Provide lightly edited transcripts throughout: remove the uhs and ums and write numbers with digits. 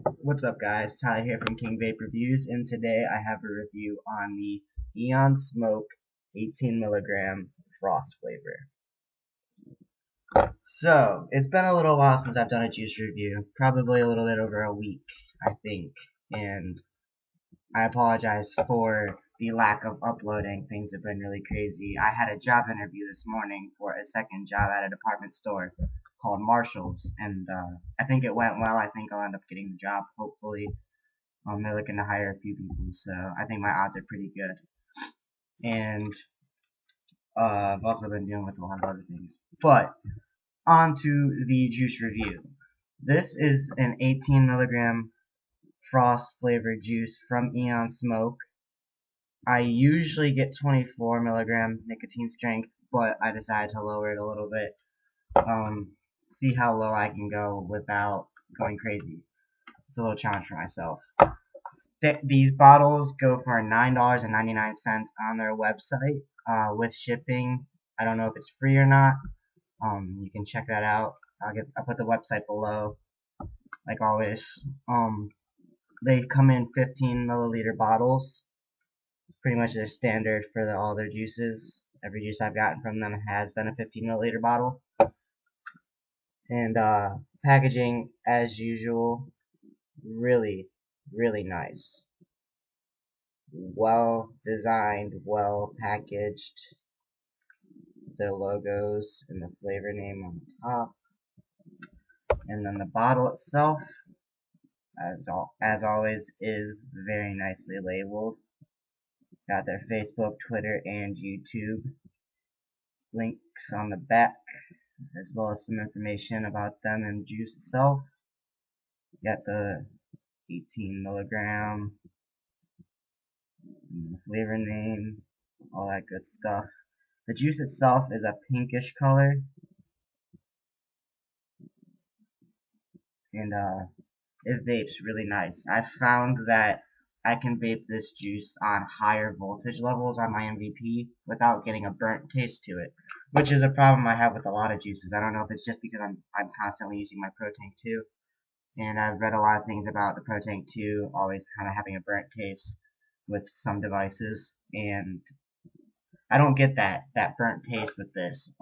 What's up guys, Tyler here from King Vape Reviews, and today I have a review on the Eonsmoke 18 milligram frost flavor. So, it's been a little while since I've done a juice review, probably a little bit over a week, I think, and I apologize for the lack of uploading. Things have been really crazy. I had a job interview this morning for a second job at a department store called Marshall's, and I think it went well. I think I'll end up getting the job, hopefully. They're looking to hire a few people, so I think my odds are pretty good. And I've also been dealing with a lot of other things. But on to the juice review. This is an 18 milligram frost flavored juice from Eonsmoke. I usually get 24 milligram nicotine strength, but I decided to lower it a little bit. See how low I can go without going crazy. It's a little challenge for myself. These bottles go for $9.99 on their website with shipping. I don't know if it's free or not. You can check that out. I'll put the website below, like always. They come in 15 milliliter bottles. Pretty much their standard for all their juices. Every juice I've gotten from them has been a 15 milliliter bottle. And packaging, as usual, really nice. Well designed, well packaged. The logos and the flavor name on the top. And then the bottle itself, as always, is very nicely labeled. Got their Facebook, Twitter, and YouTube links on the back, as well as some information about them and juice itself. Got the 18 milligram, the flavor name, all that good stuff. The juice itself is a pinkish color, and it vapes really nice. I found that I can vape this juice on higher voltage levels on my MVP without getting a burnt taste to it, which is a problem I have with a lot of juices. I don't know if it's just because I'm constantly using my Pro Tank 2, and I've read a lot of things about the Pro Tank 2 always kind of having a burnt taste with some devices, and I don't get that burnt taste with this.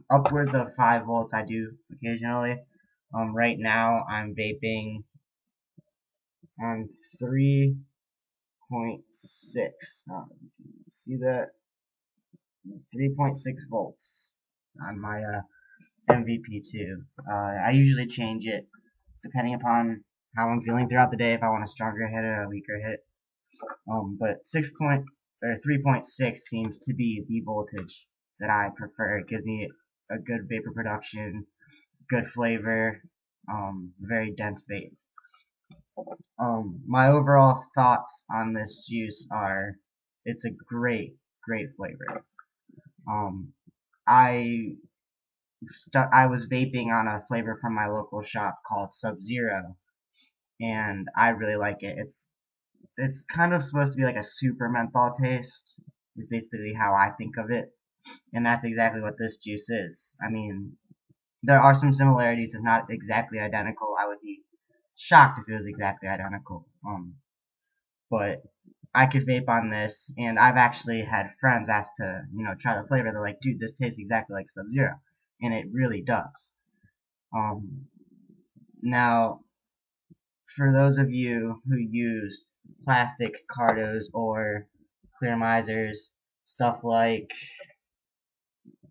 Upwards of 5 volts I do occasionally. Right now I'm vaping on 3.6. See that? 3.6 volts on my MVP2. I usually change it depending upon how I'm feeling throughout the day, if I want a stronger hit or a weaker hit. But 3.6 seems to be the voltage that I prefer. It gives me a good vapor production, good flavor, very dense vape. My overall thoughts on this juice are, it's a great flavor. I was vaping on a flavor from my local shop called Sub-Zero, and I really like it. It's kind of supposed to be like a super menthol taste, is basically how I think of it, and that's exactly what this juice is. I mean, there are some similarities. It's not exactly identical. I would be shocked if it was exactly identical. But I could vape on this, and I've actually had friends ask to, try the flavor. They're like, dude, this tastes exactly like Sub-Zero, and it really does. Now, for those of you who use plastic cardos or clear misers, stuff like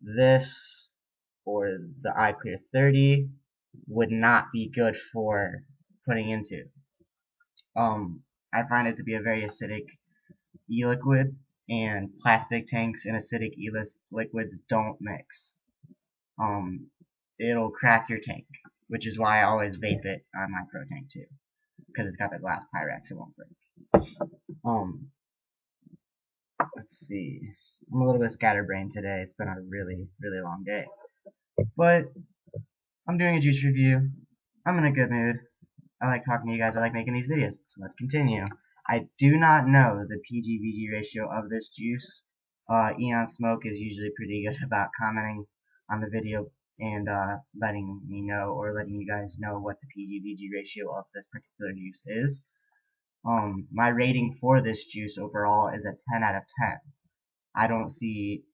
this or the iClear 30 would not be good for putting into. I find it to be a very acidic e-liquid, and plastic tanks and acidic e-liquids don't mix. It'll crack your tank, which is why I always vape it on my Pro Tank 2, because it's got the glass Pyrex, it won't break. Let's see. I'm a little bit scatterbrained today. It's been a really long day. But I'm doing a juice review. I'm in a good mood. I like talking to you guys. I like making these videos. So let's continue. I do not know the PG-VG ratio of this juice. Eonsmoke is usually pretty good about commenting on the video and letting me know, or letting you guys know, what the PG-VG ratio of this particular juice is. My rating for this juice overall is a 10 out of 10. I don't see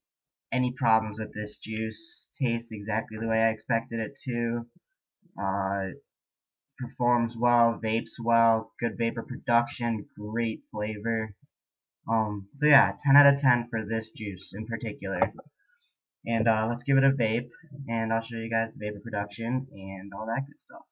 any problems with this juice. Tastes exactly the way I expected it to. Performs well, vapes well, good vapor production, great flavor. So yeah, 10 out of 10 for this juice in particular. And let's give it a vape, and I'll show you guys the vapor production and all that good stuff.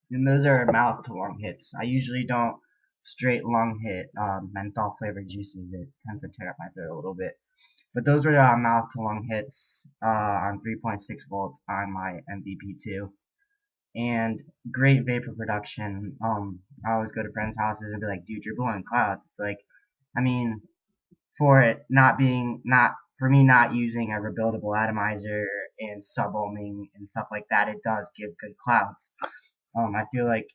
And those are mouth to lung hits. I usually don't straight lung hit menthol flavored juices. It tends to tear up my throat a little bit. But those were mouth to lung hits on 3.6 volts on my MVP2. And great vapor production. I always go to friends' houses and be like, dude, you're blowing clouds. It's like, I mean, for it not being, for me not using a rebuildable atomizer and sub-ohming and stuff like that, it does give good clouds. I feel like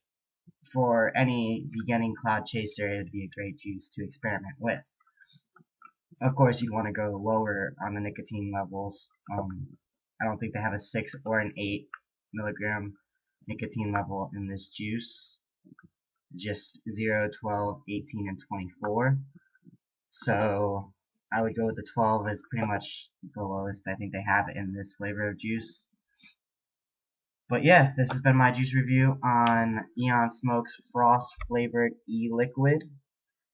for any beginning cloud chaser, it would be a great juice to experiment with. Of course, you'd want to go lower on the nicotine levels. I don't think they have a 6 or an 8 milligram nicotine level in this juice. Just 0, 12, 18, and 24. So I would go with the 12 as pretty much the lowest I think they have in this flavor of juice. But yeah, this has been my juice review on Eonsmoke's Frost flavored e-liquid.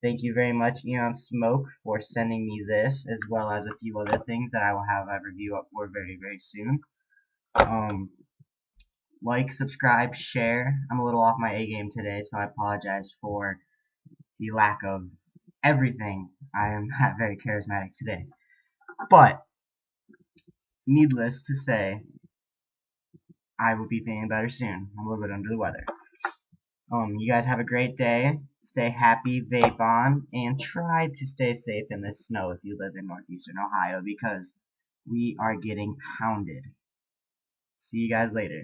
Thank you very much, Eonsmoke, for sending me this, as well as a few other things that I will have a review up for very, very soon. Like, subscribe, share. I'm a little off my A game today, so I apologize for the lack of everything. I am not very charismatic today. But, needless to say, I will be feeling better soon. I'm a little bit under the weather. You guys have a great day. Stay happy, vape on, and try to stay safe in the snow if you live in northeastern Ohio, because we are getting pounded. See you guys later.